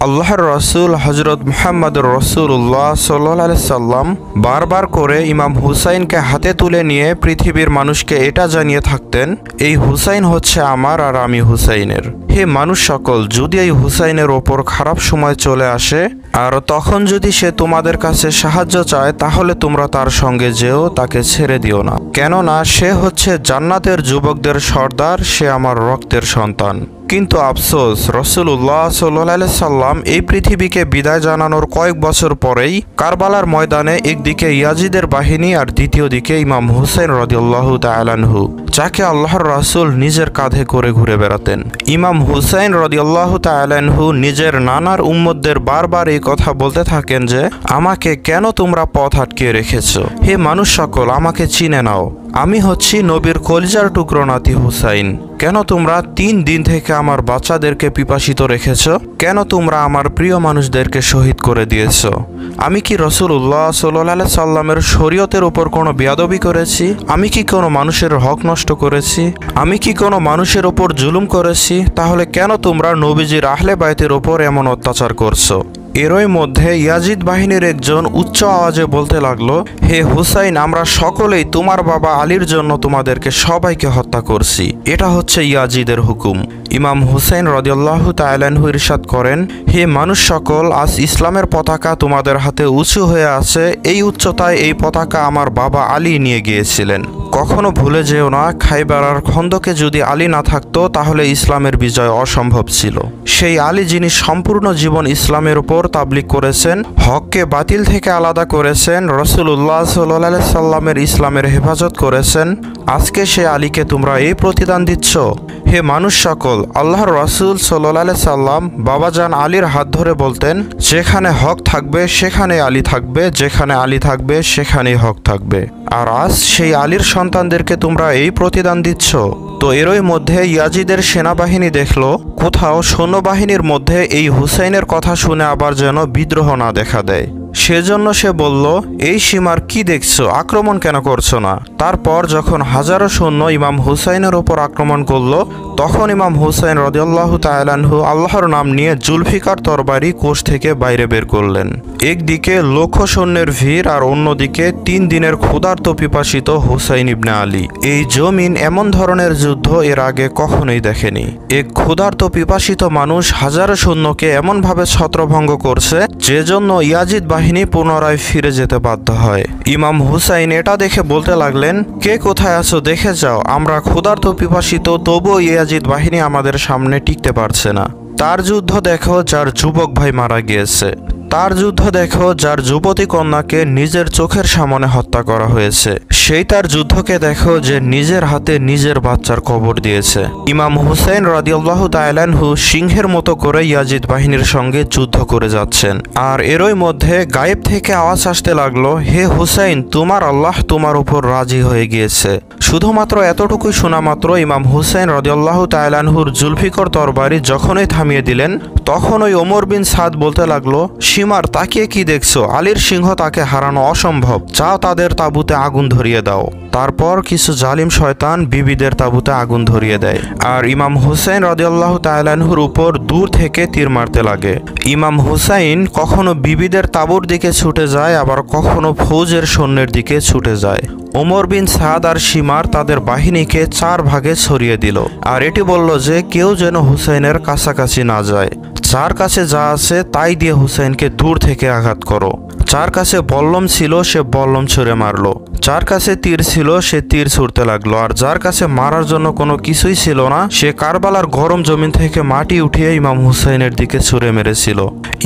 আল্লাহর রাসূল হযরত মুহাম্মদুর রাসূলুল্লাহ সাল্লাল্লাহু আলাইহি সাল্লাম বারবার করে ইমাম হুসাইনকে হাতে তুলে নিয়ে পৃথিবীর মানুষকে এটা জানিয়ে থাকতেন, এই হুসাইন হচ্ছে আমার আর আমি হুসাইনের। হে মানুষ সকল, যদি এই হুসাইনের ওপর খারাপ সময় চলে আসে আর তখন যদি সে তোমাদের কাছে সাহায্য চায়, তাহলে তোমরা তার সঙ্গে যেও, তাকে ছেড়ে দিও না, কেননা সে হচ্ছে জান্নাতের যুবকদের সর্দার, সে আমার রক্তের সন্তান। কিন্তু আফসোস, রাসূলুল্লাহ সাল্লাল্লাহু আলাইহি সাল্লাম এই পৃথিবীকে বিদায় জানানোর কয়েক বছর পরেই কারবালার ময়দানে একদিকে ইয়াজিদের বাহিনী আর দ্বিতীয় দিকে ইমাম হুসাইন রাদিয়াল্লাহু তাআলা আনহু, যাকে আল্লাহর রাসূল নিজের কাঁধে করে ঘুরে বেড়াতেন। ইমাম হুসাইন রাদিয়াল্লাহু তাআলা আনহু নিজের নানার উম্মতদের বারবার এই কথা বলতে থাকেন যে, আমাকে কেন তোমরা পথ আটকিয়ে রেখেছো? হে মানুষ সকল, আমাকে চিনে নাও, আমি হচ্ছি নবীর কলিজার টুকরো নাতি হুসাইন। কেন তোমরা 3 দিন থেকে আমার বাচ্চাদেরকে পিপাসিত রেখেছো? কেন তোমরা আমার প্রিয় মানুষদেরকে শহীদ করে দিয়েছো? আমি কি রাসূলুল্লাহ সাল্লাল্লাহু আলাইহি সাল্লামের শরীয়তের উপর কোনো বেয়াদবি করেছি? আমি কি কোনো মানুষের হক নষ্ট করেছি? আমি কি কোনো মানুষের উপর জুলুম করেছি? তাহলে কেন তোমরা নবীজির আহলে বাইতের উপর এমন অত্যাচার করছো? এরই মধ্যে ইয়াজিদ বাহিনীর একজন উচ্চ আওয়াজে বলতে লাগলো, হে হুসাইন, আমরা সকলেই তোমার বাবা আলীর জন্য তোমাদেরকে সবাইকে হত্যা করছি। এটা হচ্ছে ইয়াজিদের হুকুম। ইমাম হুসাইন রাদিয়াল্লাহু তাআলা আনহু ইরশাদ করেন, হে মানুষ সকল, আজ ইসলামের পতাকা তোমাদের হাতে উঁচু হয়ে আছে, এই উচ্চতায় এই পতাকা আমার বাবা আলী নিয়ে গিয়েছিলেন। কখনো ভুলে যেও না, খাইবার আর খন্দকে যদি আলী না থাকতো তাহলে ইসলামের বিজয় অসম্ভব ছিল। সেই আলী যিনি সম্পূর্ণ জীবন ইসলামের উপর তাবলীগ করেছেন, হককে বাতিল থেকে আলাদা করেছেন, রাসূলুল্লাহ সাল্লাল্লাহু আলাইহি সাল্লামের ইসলামের হেফাজত করেছেন, আজকে সে আলীকে তোমরা এই প্রতিদান দিচ্ছ? হে মানুষ সকল, আল্লাহর রাসূল সাল্লাল্লাহু আলাইহি সাল্লাম বাবাজান আলীর হাত ধরে বলতেন, যেখানে হক থাকবে সেখানে আলী থাকবে, যেখানে আলী থাকবে সেখানেই হক থাকবে। আর আজ সেই আলীর সন্তানদেরকে তোমরা এই প্রতিদান দিচ্ছ। তো এরই মধ্যে ইয়াজিদের সেনাবাহিনী দেখলো কোথাও সৈন্যবাহিনীর মধ্যে এই হুসাইনের কথা শুনে আবার যেন বিদ্রোহ না দেখা দেয়। সেজন্য সে বলল, এই সীমার কি দেখছো, আক্রমণ কেন করছো না? তারপর যখন হাজারো সৈন্য ইমাম হুসাইনের ওপর আক্রমণ করলো, তখন ইমাম হুসাইন রাদিয়াল্লাহু তাআলা আনহু আল্লাহর নাম নিয়ে জুলফিকার তরবারি কোষ থেকে বাইরে বের করলেন। একদিকে লক্ষ সৈন্যের ভিড় আর অন্যদিকে 3 দিনের ক্ষুধার্ত পিপাসিত হুসাইন ইবনে আলী। এই জমিন এমন ধরনের যুদ্ধ এর আগে কখনোই দেখেনি। এক ক্ষুধার্ত পিপাসিত মানুষ হাজারো সৈন্যকে এমনভাবে ছত্রভঙ্গ করছে, যে জন্য ইয়াজিদ বাহিনী পুনরায় ফিরে যেতে বাধ্য হয়। ইমাম হুসাইন এটা দেখে বলতে লাগলেন, কে কোথায় আছো দেখে যাও, আমরা ক্ষুধার্ত পিপাসিত, তবুও ইয়াজিদ বাহিনী আমাদের সামনে টিকতে পারছে না। তার যুদ্ধ দেখো যার যুবক ভাই মারা গিয়েছে, তার যুদ্ধ দেখো যার যুবতী কন্যাকে নিজের চোখের সামনে হত্যা করা হয়েছে, সেই তার যুদ্ধকে দেখো যে নিজের হাতে নিজের বাচ্চার কবর দিয়েছে। ইমাম হুসাইন রাদিয়াল্লাহু তাআলা আনহু সিংহের মতো করে ইয়াজিদ বাহিনীর সঙ্গে যুদ্ধ করে যাচ্ছেন। আর এরই মধ্যে গায়েব থেকে আওয়াজ আসতে লাগলো, হে হুসাইন, তোমার আল্লাহ তোমার উপর রাজি হয়ে গিয়েছে। শুধুমাত্র এতটুকুই শোনা মাত্র ইমাম হুসাইন রাদিয়াল্লাহু তাআলা আনহুর জুলফিকার তরবারি যখনই থামিয়ে দিলেন, তখন ওই ওমর বিন সাদ বলতে লাগলো, সীমার তাকিয়ে কি দেখছো, আলীর সিংহ তাকে হারানো অসম্ভব, যাও তাদের তাঁবুতে আগুন ধরিয়ে দাও। তারপর কিছু জালিম শয়তান বিবিদের তাঁবুতে আগুন ধরিয়ে দেয় আর ইমাম হুসাইন রাদিয়াল্লাহু তাআলা আনহুর উপর দূর থেকে তীর মারতে লাগে। ইমাম হুসাইন কখনো বিবিদের তাঁবুর দিকে ছুটে যায়, আবার কখনো ফৌজের সৈন্যের দিকে ছুটে যায়। ওমর বিন সাদ আর সীমার তাদের বাহিনীকে 4 ভাগে ছড়িয়ে দিল আর এটি বলল যে কেউ যেন হুসাইনের কাছাকাছি না যায়। যার কাছে যা আছে তাই দিয়ে হুসাইনকে দূর থেকে আঘাত করো। যার কাছে বল্লম ছিল সে বল্লম ছুঁড়ে মারলো, যার কাছে তীর ছিল সে তীর ছুঁড়তে লাগলো, আর যার কাছে মারার জন্য কোনো কিছুই ছিল না সে কারবালার গরম জমিন থেকে মাটি উঠিয়ে ইমাম হুসাইনের দিকে ছুঁড়ে মেরেছিল।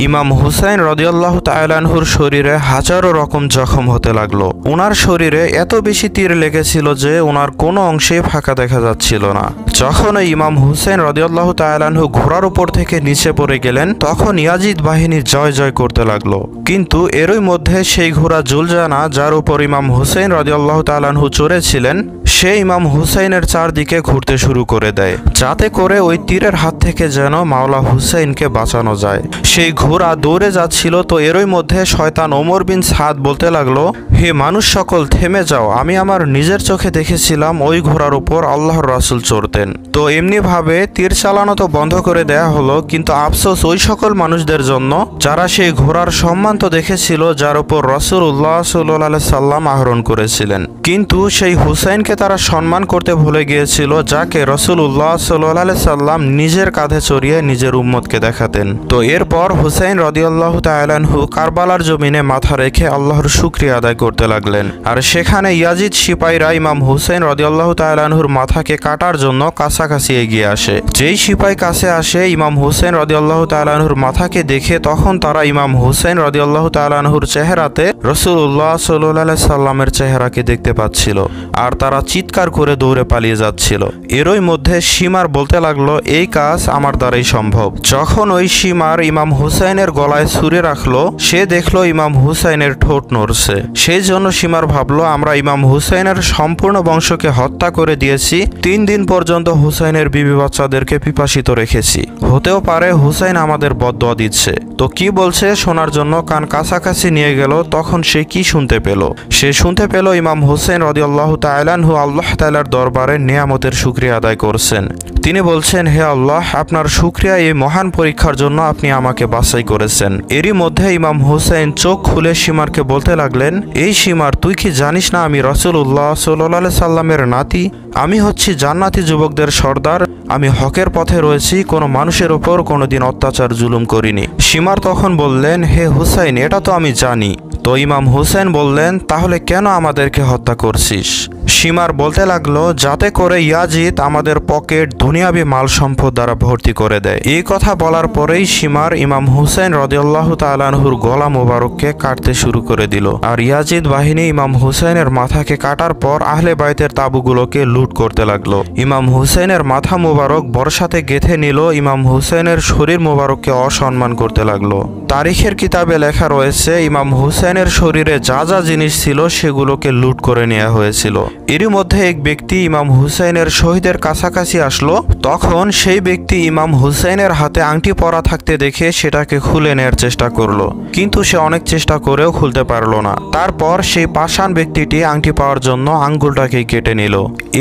ইমাম হুসাইন রাদিয়াল্লাহু তাআলা আনহুর শরীরে হাজারো রকম জখম হতে লাগলো। ওনার শরীরে এত বেশি তীর লেগেছিল যে ওনার কোনো অংশে ফাঁকা দেখা যাচ্ছিল না। যখন ইমাম হুসাইন রাদিয়াল্লাহু তাআলা আনহু ঘোড়ার উপর থেকে নিচে পড়ে গেলেন, তখন ইয়াজিদ বাহিনী জয় জয় করতে লাগলো। কিন্তু এরই মধ্যে সেই ঘোড়া জুলজানা, যার উপর ইমাম হুসাইন হুসাইন রাদিয়াল্লাহু তাআলা আনহু চড়েছিলেন সে ইমাম হুসাইনের চারদিকে ঘুরতে শুরু করে দেয়, যাতে করে ওই তীরের হাত থেকে যেন মাওলা হুসাইনকে বাঁচানো যায়। সেই ঘোড়া দৌড়ে যাচ্ছিল, তো এরই মধ্যে শয়তান ওমর বিন সাদ বলতে লাগলো, হে মানুষ সকল থেমে যাও, আমি আমার নিজের চোখে দেখেছিলাম ওই ঘোড়ার উপর আল্লাহর রাসূল চড়তেন। তো এমনিভাবে তীর চালানো তো বন্ধ করে দেয়া হলো, কিন্তু আফসোস ওই সকল মানুষদের জন্য যারা সেই ঘোড়ার সম্মান তো দেখেছিল যার উপর রাসূলুল্লাহ সাল্লাল্লাহু আলাইহি সাল্লাম আরোহণ করেছিলেন, কিন্তু সেই হুসাইনকে তারা সম্মান করতে ভুলে গিয়েছিল যাকে রাসূলুল্লাহ সাল্লাল্লাহু আলাইহি সাল্লাম নিজের কাঁধে চড়িয়ে নিজের উম্মতকে দেখাতেন। তো এরপর হুসাইন রাদিয়াল্লাহু তাআলা আনহু কারবালার জমিনে মাথা রেখে আল্লাহর শুকরিয়া আদায় করতে লাগলেন। আর সেখানে ইয়াজিদ সিপাহীরা ইমাম হুসাইন রাদিয়াল্লাহু তাআলা আনহুর মাথাকে কাটার জন্য কাছাকাছি এগিয়ে আসে। যেই সিপাহী কাছে আসে ইমাম হুসাইন রাদিয়াল্লাহু তাআলা আনহুর মাথাকে দেখে, তখন তারা ইমাম হুসাইন রাদিয়াল্লাহু তাআলা আনহুর চেহারাতে রাসূলুল্লাহ সাল্লাল্লাহু আলাইহি সাল্লামের চেহারাকে দেখতে পাচ্ছিল, আর তারা চিৎকার করে দৌড়ে পালিয়ে যাচ্ছিল। এরই মধ্যে সীমার বলতে লাগলো, এই কাজ আমার দ্বারাই সম্ভব। যখন ওই সীমার ইমাম হুসাইনের গলায় ছুরি রাখলো, সে দেখলো ইমাম হুসাইনের ঠোঁট নড়ছে। সেই জন্য সীমার ভাবলো, আমরা ইমাম হুসাইনের সম্পূর্ণ বংশকে হত্যা করে দিয়েছি, 3 দিন পর্যন্ত হুসাইনের বিবি বাচ্চাদেরকে পিপাসিত রেখেছি, হতেও পারে হুসাইন আমাদের বদদোয়া দিচ্ছে। তো কি বলছে শোনার জন্য কান কাছাকাছি নিয়ে গেল। তখন সে কি শুনতে পেল? সে শুনতে পেল ইমাম হুসাইন রাদিয়াল্লাহু তাআলা আনহু আল্লাহ তাআলার দরবারে নিয়ামতের শুকরিয়া আদায় করছেন। তিনি বলছেন, হে আল্লাহ, আপনার শুকরিয়া এই মহান পরীক্ষার জন্য আপনি আমাকে বাছাই করেছেন। এরই মধ্যে ইমাম হুসাইন চোখ খুলে সীমারকে বলতে লাগলেন, এই সীমার, তুই কি জানিস না আমি রাসূলুল্লাহ সাল্লাল্লাহু আলাইহি সাল্লামের নাতি? আমি হচ্ছি জান্নাতি যুবকদের সর্দার। আমি হকের পথে রয়েছি, কোনো মানুষের ওপর কোনোদিন অত্যাচার জুলুম করিনি। সীমার তখন বললেন, হে হুসাইন, এটা তো আমি জানি। তো ইমাম হুসাইন বললেন, তাহলে কেন আমাদেরকে হত্যা করছিস? সীমার বলতে লাগলো, যাতে করে ইয়াজিদ আমাদের পকেট দুনিয়াবি মাল সম্পদ দ্বারা ভর্তি করে দেয়। এই কথা বলার পরেই সীমার ইমাম হুসাইন রাদিয়াল্লাহু তাআলা আনহুর গলা মোবারককে কাটতে শুরু করে দিল। আর ইয়াজিদ বাহিনী ইমাম হুসাইনের মাথাকে কাটার পর আহলে বাইতের তাঁবুগুলোকে লুট করতে লাগলো। ইমাম হুসাইনের মাথা মোবারক বর্ষাতে গেঁথে নিল, ইমাম হুসাইনের শরীর মোবারককে অসম্মান করতে লাগলো। তারিখের কিতাবে লেখা রয়েছে, ইমাম হুসাইনের শরীরে যা যা জিনিস ছিল সেগুলোকে লুট করে নেওয়া হয়েছিল। এরই মধ্যে এক ব্যক্তি ইমাম হুসাইনের শহীদের কাছাকাছি আসলো। তখন সেই ব্যক্তি ইমাম হুসাইনের হাতে আংটি পরা থাকতে দেখে সেটাকে খুলে নেয়ার চেষ্টা করলো, কিন্তু সে অনেক চেষ্টা করেও খুলতে পারলো না। তারপর সেই পাষাণ ব্যক্তিটি আংটি পাওয়ার জন্য আঙ্গুলটাকে কেটে নিল।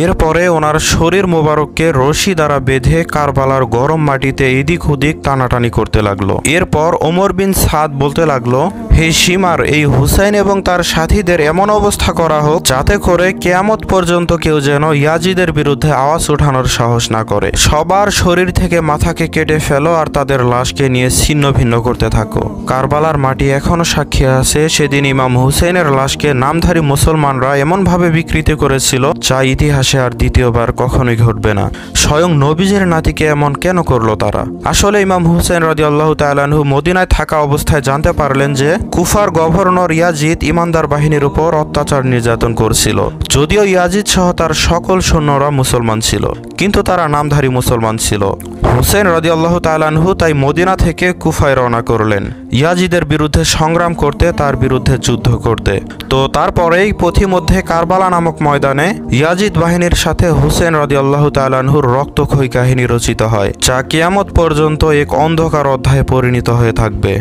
এরপরে ওনার শরীর মোবারককে রশি দ্বারা বেঁধে কারবালার গরম মাটিতে এদিক ওদিক টানাটানি করতে লাগলো। এরপর ওমর বিন সাদ বলতে লাগলো, হে সীমার, এই হুসাইন এবং তার সাথীদের এমন অবস্থা করা হোক যাতে করে কিয়ামত পর্যন্ত কেউ যেন ইয়াজিদের বিরুদ্ধে আওয়াজ ওঠানোর সাহস না করে। সবার শরীর থেকে মাথাকে কেটে ফেলো আর তাদের লাশকে নিয়ে ছিন্ন ভিন্ন করতে থাকো। কারবালার মাটি এখনো সাক্ষী আছে, সেদিন ইমাম হুসাইনের লাশকে নামধারী মুসলমানরা এমনভাবে বিকৃতি করেছিল যা ইতিহাসে আর দ্বিতীয়বার কখনোই ঘটবে না। স্বয়ং নবীজির নাতিকে এমন কেন করলো তারা? আসলে ইমাম হুসাইন রাদিয়াল্লাহু তাআলা আনহু মদিনায় থাকা অবস্থায় জানতে পারলেন যে কুফার গভর্নর ইয়াজিদ ইমানদার বাহিনীর উপর অত্যাচার নির্যাতন করছিল। যদিও ইয়াজিদ সহ তার সকল সৈন্যরা মুসলমান ছিল, কিন্তু তারা নামধারী মুসলমান ছিল। হুসাইন রাদিয়াল্লাহু তাআলা আনহু তাই মদিনা থেকে কুফায় রওনা করলেন ইয়াজিদের বিরুদ্ধে সংগ্রাম করতে, তার বিরুদ্ধে যুদ্ধ করতে। তো তারপরেই পথিমধ্যে কারবালা নামক ময়দানে ইয়াজিদ বাহিনীর সাথে হুসাইন রাদিয়াল্লাহু তাআলা আনহুর রক্তক্ষয়ী কাহিনী রচিত হয়, যা কিয়ামত পর্যন্ত এক অন্ধকার অধ্যায়ে পরিণত হয়ে থাকবে।